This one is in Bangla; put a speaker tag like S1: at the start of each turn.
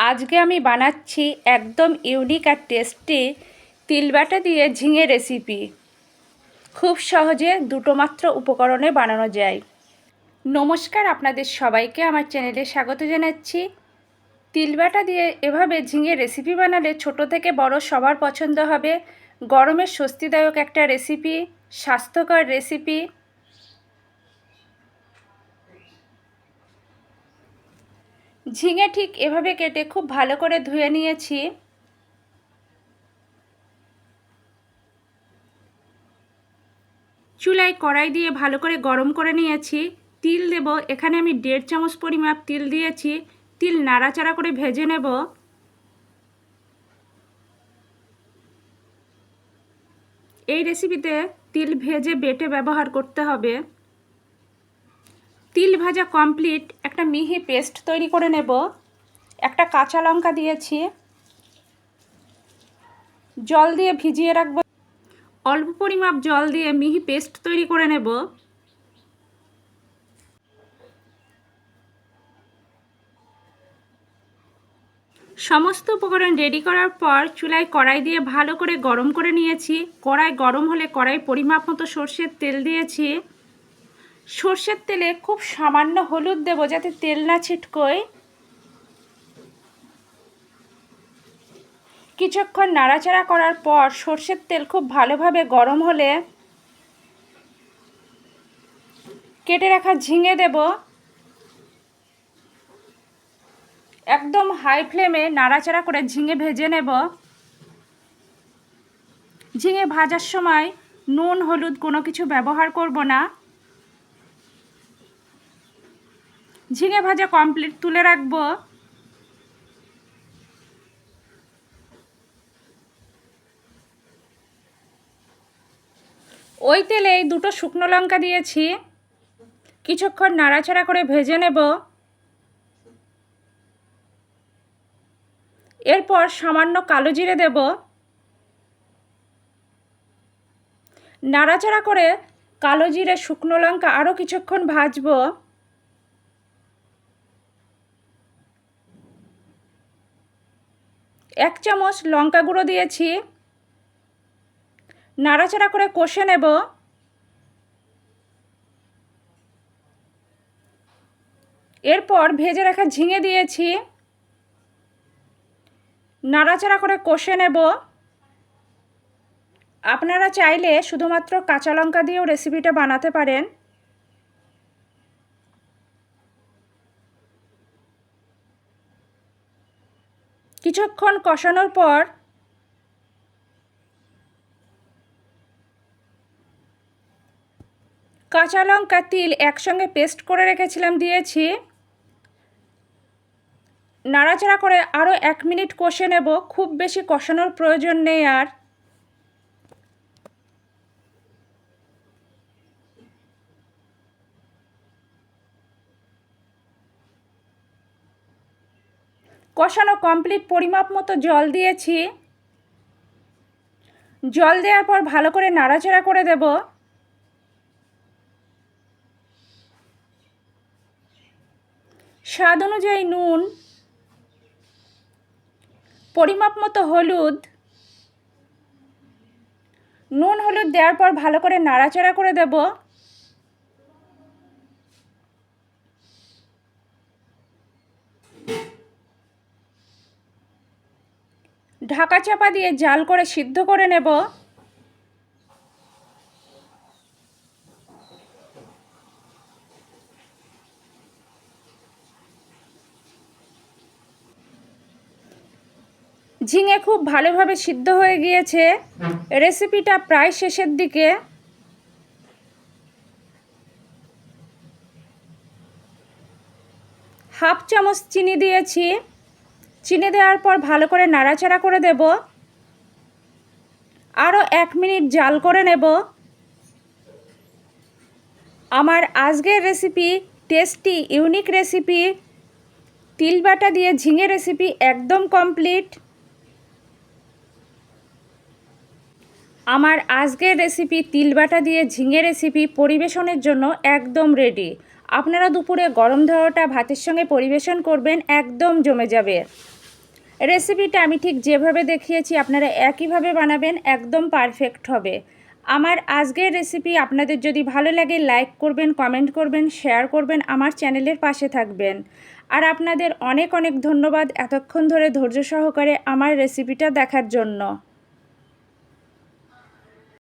S1: আজকে আমি বানাচ্ছি একদম ইউনিক আর টেস্টি তিলবাটা দিয়ে ঝিঙে রেসিপি। খুব সহজে দুটো মাত্র উপকরণে বানানো যায়। নমস্কার, আপনাদের সবাইকে আমার চ্যানেলে স্বাগত জানাচ্ছি। তিলবাটা দিয়ে এভাবে ঝিঙে রেসিপি বানালে ছোট থেকে বড় সবার পছন্দ হবে। গরমের স্বস্তিদায়ক একটা রেসিপি, স্বাস্থ্যকর রেসিপি। ঝিঙে ঠিক এভাবে কেটে খুব ভালো করে ধুয়ে নিয়েছি। চুলায় কড়াই দিয়ে ভালো করে গরম করে নিয়েছি। তিল দেব, এখানে আমি 1.5 চামচ পরিমাপ তিল দিয়েছি। তিল নাড়াচাড়া করে ভেজে নেব। এই রেসিপিতে তিল ভেজে বেটে ব্যবহার করতে হবে। তিল ভাজা কমপ্লিট, একটা মিহি পেস্ট তৈরি করে নেব। একটা কাঁচা লঙ্কা দিয়েছি, জল দিয়ে ভিজিয়ে রাখবো। অল্প পরিমাপ জল দিয়ে মিহি পেস্ট তৈরি করে নেব। সমস্ত উপকরণ রেডি করার পর চুলায় কড়াই দিয়ে ভালো করে গরম করে নিয়েছি। কড়াই গরম হলে কড়াই পরিমাপ মতো সর্ষের তেল দিয়েছি। সর্ষের তেলে খুব সামান্য হলুদ দেব যাতে তেল না ছিটকোয়। কিছুক্ষণ নাড়াচাড়া করার পর সর্ষের তেল খুব ভালোভাবে গরম হলে কেটে রাখা ঝিঙে দেব। একদম হাই ফ্লেমে নাড়াচাড়া করে ঝিঙে ভেজে নেব। ঝিঙে ভাজার সময় নুন হলুদ কোনো কিছু ব্যবহার করব না। ঝিঙে ভাজা কমপ্লিট, তুলে রাখবো। ওই তেলেই 2টো শুকনো লঙ্কা দিয়েছি। কিছুক্ষণ নাড়াচাড়া করে ভেজে নেব। এরপর সামান্য কালো জিরে দেব। নাড়াচাড়া করে কালো জিরে শুকনো লঙ্কা আরও কিছুক্ষণ ভাজবো। এক চামচ লঙ্কা গুঁড়ো দিয়েছি। নাড়াচাড়া করে কষে নেব। এরপর ভেজে রাখা ঝিঙে দিয়েছি। নাড়াচাড়া করে কষে নেব। আপনারা চাইলে শুধুমাত্র কাঁচা লঙ্কা দিয়েও রেসিপিটা বানাতে পারেন। কিছুক্ষণ কষানোর পর কাঁচা লঙ্কা তিল একসঙ্গে পেস্ট করে রেখেছিলাম দিয়েছি। নাড়াচাড়া করে আরও 1 মিনিট কষে নেব। খুব বেশি কষানোর প্রয়োজন নেই আর। কষানো কমপ্লিট, পরিমাপ মতো জল দিয়েছি। জল দেওয়ার পর ভালো করে নাড়াচাড়া করে দেব। স্বাদ অনুযায়ী নুন, পরিমাপ মতো হলুদ। নুন হলুদ দেওয়ার পর ভালো করে নাড়াচাড়া করে দেব। ঢাকা চাপা দিয়ে জাল করে সিদ্ধ করে নেব। ঝিঙে খুব ভালোভাবে সিদ্ধ হয়ে গিয়েছে। রেসিপিটা প্রায় শেষের দিকে। হাফ চামচ চিনি দিয়েছি। চিনি দেওয়ার পর ভালো করে নাড়াচাড়া করে দেব। আরও 1 মিনিট জাল করে নেব। আমার আজকের রেসিপি, টেস্টি ইউনিক রেসিপি তিলবাটা দিয়ে ঝিঙে রেসিপি একদম কমপ্লিট। আমার আজকের রেসিপি তিলবাটা দিয়ে ঝিঙে রেসিপি পরিবেশনের জন্য একদম রেডি। আপনারা দুপুরে গরম ধোয়াটা ভাতের সঙ্গে পরিবেশন করবেন, একদম জমে যাবে। রেসিপিটা আমি ঠিক যেভাবে দেখিয়েছি আপনারা একইভাবে বানাবেন, একদম পারফেক্ট হবে। আমার আজকের রেসিপি আপনাদের যদি ভালো লাগে লাইক করবেন, কমেন্ট করবেন, শেয়ার করবেন, আমার চ্যানেলের পাশে থাকবেন। আর আপনাদের অনেক অনেক ধন্যবাদ এতক্ষণ ধরে ধৈর্য সহকারে আমার রেসিপিটা দেখার জন্য।